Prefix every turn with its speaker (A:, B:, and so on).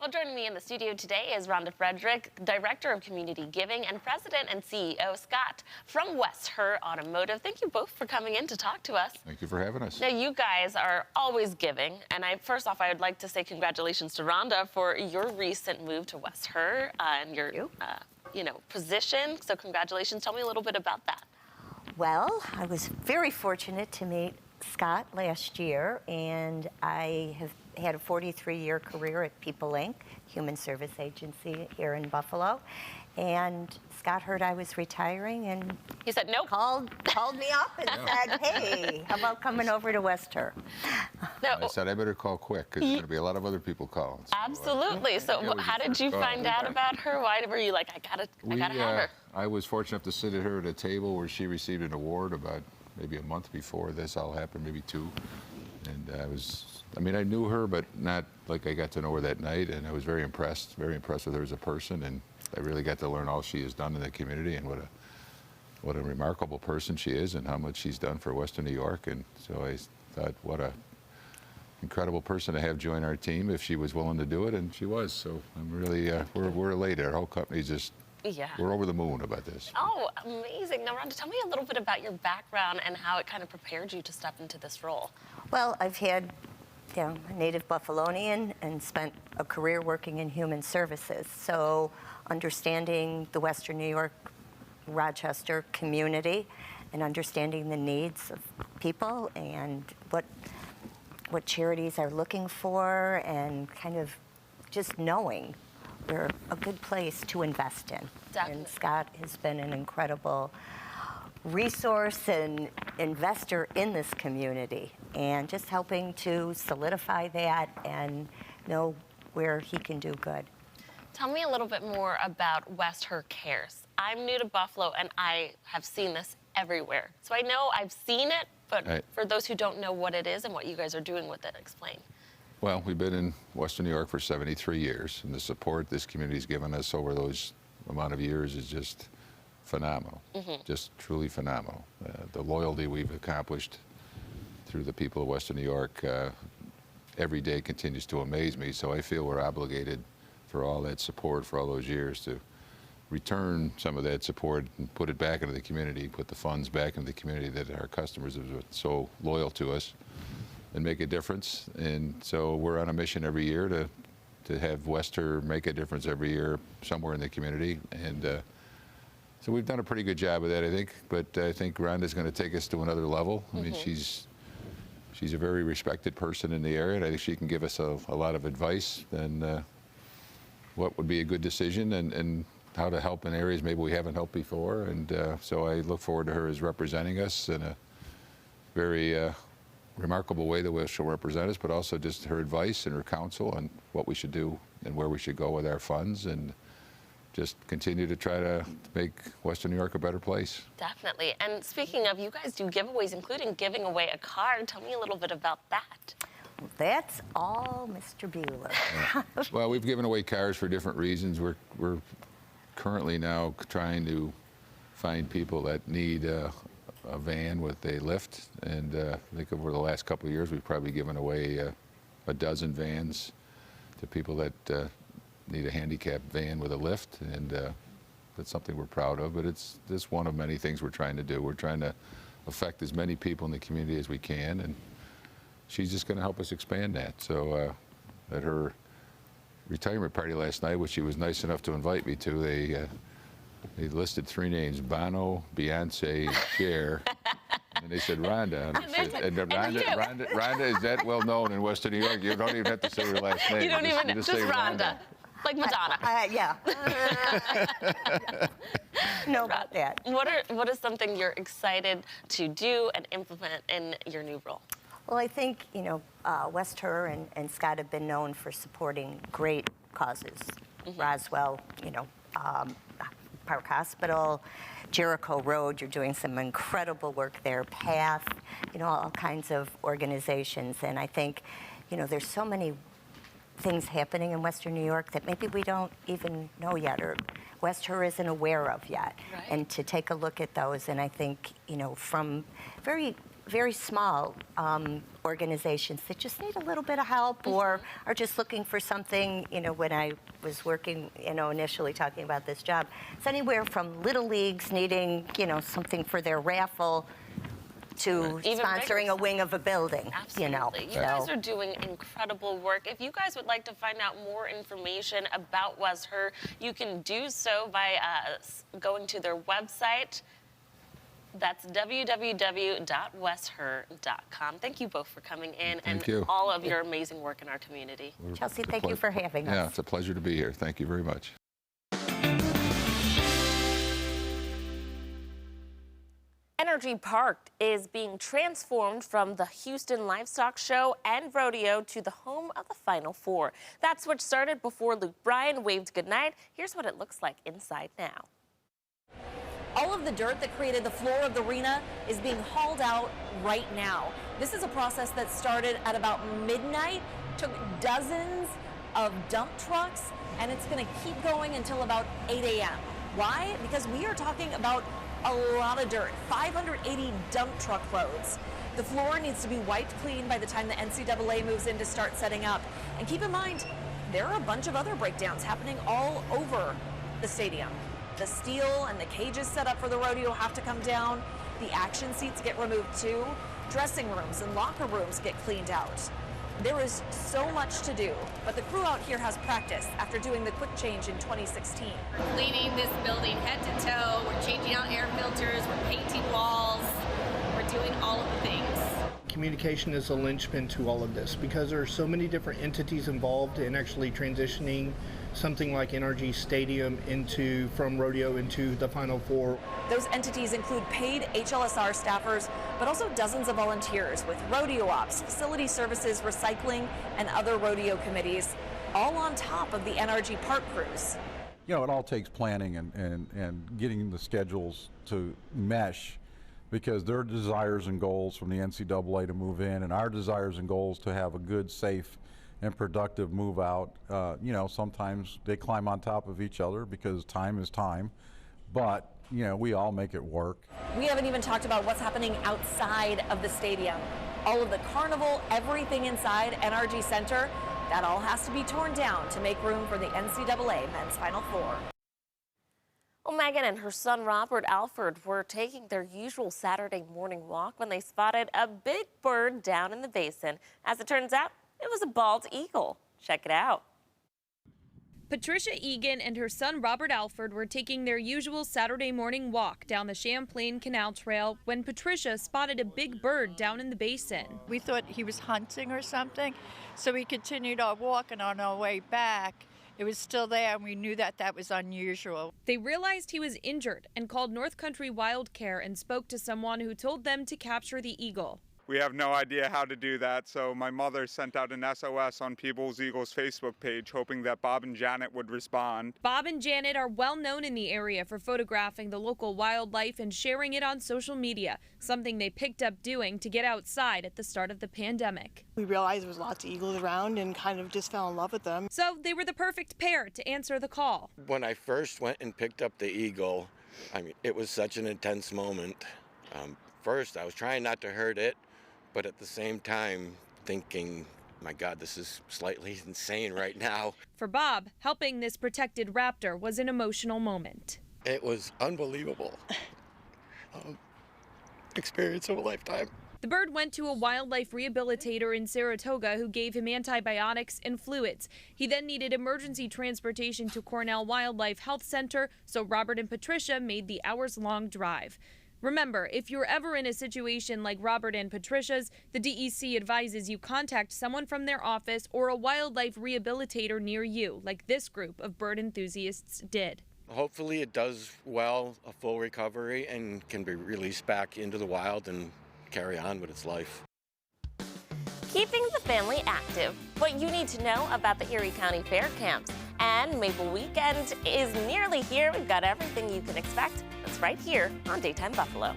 A: Well, joining me in the studio today is Rhonda Frederick, Director of Community Giving, and President and CEO Scott from Herr Automotive. Thank you both for coming in to talk to us.
B: Thank you for having us.
A: Now, you guys are always giving, and first off, I would like to say congratulations to Rhonda for your recent move to Herr and your position. So congratulations. Tell me a little bit about that.
C: Well, I was very fortunate to meet Scott last year, and I have had a 43-year career at People Inc., human service agency here in Buffalo. And Scott heard I was retiring, and
A: he said, nope.
C: Called me up and said, hey, how about coming over to Herr?
A: No.
B: I said I better call quick because there's going to be a lot of other people calling. So,
A: absolutely. So how did you find out about her? Why were you like, I gotta have her?
B: I was fortunate enough to sit at her at a table where she received an award about maybe a month before this all happened, maybe two. And I knew her, but not like I got to know her that night, and I was very impressed with her as a person, and I really got to learn all she has done in the community and what a remarkable person she is and how much she's done for Western New York. And so I thought, what a incredible person to have join our team if she was willing to do it, and she was. So I'm really, we're elated. Our whole company's just, we're over the moon about this.
A: Oh, amazing. Now, Rhonda, tell me a little bit about your background and how it kind of prepared you to step into this role.
C: Well, I've had a native Buffalonian and spent a career working in human services. So understanding the Western New York, Rochester community and understanding the needs of people and what charities are looking for, and kind of just knowing we're a good place to invest in.
A: Definitely.
C: And Scott has been an incredible resource and investor in this community, and just helping to solidify that and know where he can do good.
A: Tell me a little bit more about Herr Cares. I'm new to Buffalo, and I have seen this everywhere. So I know I've seen it, but for those who don't know what it is and what you guys are doing with it, explain.
B: Well, we've been in Western New York for 73 years, and the support this community's given us over those amount of years is just phenomenal, just truly phenomenal. The loyalty we've accomplished through the people of Western New York every day continues to amaze me, so I feel we're obligated for all that support for all those years to return some of that support and put it back into the community, put the funds back into the community that our customers have been so loyal to us, and make a difference. And so we're on a mission every year to have Herr make a difference every year somewhere in the community. And so we've done a pretty good job of that, I think. But I think Rhonda's going to take us to another level. I mean, she's a very respected person in the area, and I think she can give us a lot of advice and what would be a good decision and how to help in areas maybe we haven't helped before. And so I look forward to her as representing us in a very remarkable way, the way she'll represent us, but also just her advice and her counsel on what we should do and where we should go with our funds, and just continue to try to make Western New York a better place.
A: Definitely. And speaking of, you guys do giveaways, including giving away a car. Tell me a little bit about that.
C: That's all Mr. Bueller.
B: Yeah. Well, we've given away cars for different reasons. We're currently now trying to find people that need a van with a lift, and I think over the last couple of years we've probably given away a dozen vans to people that need a handicapped van with a lift, and that's something we're proud of. But it's just one of many things we're trying to do. We're trying to affect as many people in the community as we can, and she's just going to help us expand that. So at her retirement party last night, which she was nice enough to invite me to, they listed three names: Bono, Beyonce, and Cher. And they said Rhonda. And Rhonda is that well known in Western New York. You don't even have to say her last name.
A: You don't even
B: just
A: just
B: say
A: Rhonda. Like Madonna.
C: Yeah. No, about that.
A: What is something you're excited to do and implement in your new role?
C: Well, I think, Herr and Scott have been known for supporting great causes. Roswell, Park Hospital, Jericho Road, you're doing some incredible work there, PATH, all kinds of organizations. And I think, there's so many things happening in Western New York that maybe we don't even know yet, or Herr isn't aware of yet.
A: Right.
C: And to take a look at those, and I think, from very very small organizations that just need a little bit of help or are just looking for something. You know, when I was working, you know, initially talking about this job, it's anywhere from little leagues needing, you know, something for their raffle to
A: Even
C: sponsoring a wing of a building.
A: Absolutely.
C: You know,
A: You guys are doing incredible work. If you guys would like to find out more information about West Herr, you can do so by going to their website. That's www.westherr.com. Thank you both for coming in all of your amazing work in our community.
C: Chelsea, thank you for having us.
B: Yeah, it's a pleasure to be here. Thank you very much.
A: Energy Park is being transformed from the Houston Livestock Show and Rodeo to the home of the Final Four. That switch started before Luke Bryan waved goodnight. Here's what it looks like inside now.
D: All of the dirt that created the floor of the arena is being hauled out right now. This is a process that started at about midnight, took dozens of dump trucks, and it's going to keep going until about 8 a.m. Why? Because we are talking about a lot of dirt, 580 dump truck loads. The floor needs to be wiped clean by the time the NCAA moves in to start setting up. And keep in mind, there are a bunch of other breakdowns happening all over the stadium. The steel and the cages set up for the rodeo have to come down. The action seats get removed too. Dressing rooms and locker rooms get cleaned out. There is so much to do, but the crew out here has practice after doing the quick change in 2016.
E: We're cleaning this building head to toe. We're changing out air filters. We're painting walls. We're doing all of the things.
F: Communication is a linchpin to all of this because there are so many different entities involved in actually transitioning something like NRG Stadium from rodeo into the Final Four.
D: Those entities include paid HLSR staffers, but also dozens of volunteers with rodeo ops, facility services, recycling, and other rodeo committees, all on top of the NRG park crews.
G: You know, it all takes planning and getting the schedules to mesh, because their desires and goals from the NCAA to move in and our desires and goals to have a good, safe, and productive move out. You know, sometimes they climb on top of each other because time is time, but you know, we all make it work.
D: We haven't even talked about what's happening outside of the stadium. All of the carnival, everything inside NRG Center, that all has to be torn down to make room for the NCAA Men's Final Four.
A: Well, Megan and her son Robert Alford were taking their usual Saturday morning walk when they spotted a big bird down in the basin. As it turns out, it was a bald eagle. Check it out.
H: Patricia Egan and her son Robert Alford were taking their usual Saturday morning walk down the Champlain Canal Trail when Patricia spotted a big bird down in the basin.
I: We thought he was hunting or something, so we continued our walk, and on our way back, it was still there, and we knew that that was unusual.
H: They realized he was injured and called North Country Wild Care and spoke to someone who told them to capture the eagle.
J: We have no idea how to do that, so my mother sent out an SOS on People's Eagles Facebook page, hoping that Bob and Janet would respond.
H: Bob and Janet are well known in the area for photographing the local wildlife and sharing it on social media, something they picked up doing to get outside at the start of the pandemic.
K: We realized there was lots of eagles around and kind of just fell in love with them.
H: So they were the perfect pair to answer the call.
L: When I first went and picked up the eagle, I mean, it was such an intense moment. First, I was trying not to hurt it, but at the same time thinking, my God, this is slightly insane right now.
H: For Bob, helping this protected raptor was an emotional moment.
L: It was unbelievable. Experience of a lifetime.
H: The bird went to a wildlife rehabilitator in Saratoga who gave him antibiotics and fluids. He then needed emergency transportation to Cornell Wildlife Health Center, so Robert and Patricia made the hours-long drive. Remember, if you're ever in a situation like Robert and Patricia's, the DEC advises you contact someone from their office or a wildlife rehabilitator near you, like this group of bird enthusiasts did.
L: Hopefully it does well, a full recovery, and can be released back into the wild and carry on with its life.
A: Keeping the family active, what you need to know about the Erie County Fair Camps. And Maple Weekend is nearly here. We've got everything you can expect. That's right here on Daytime Buffalo.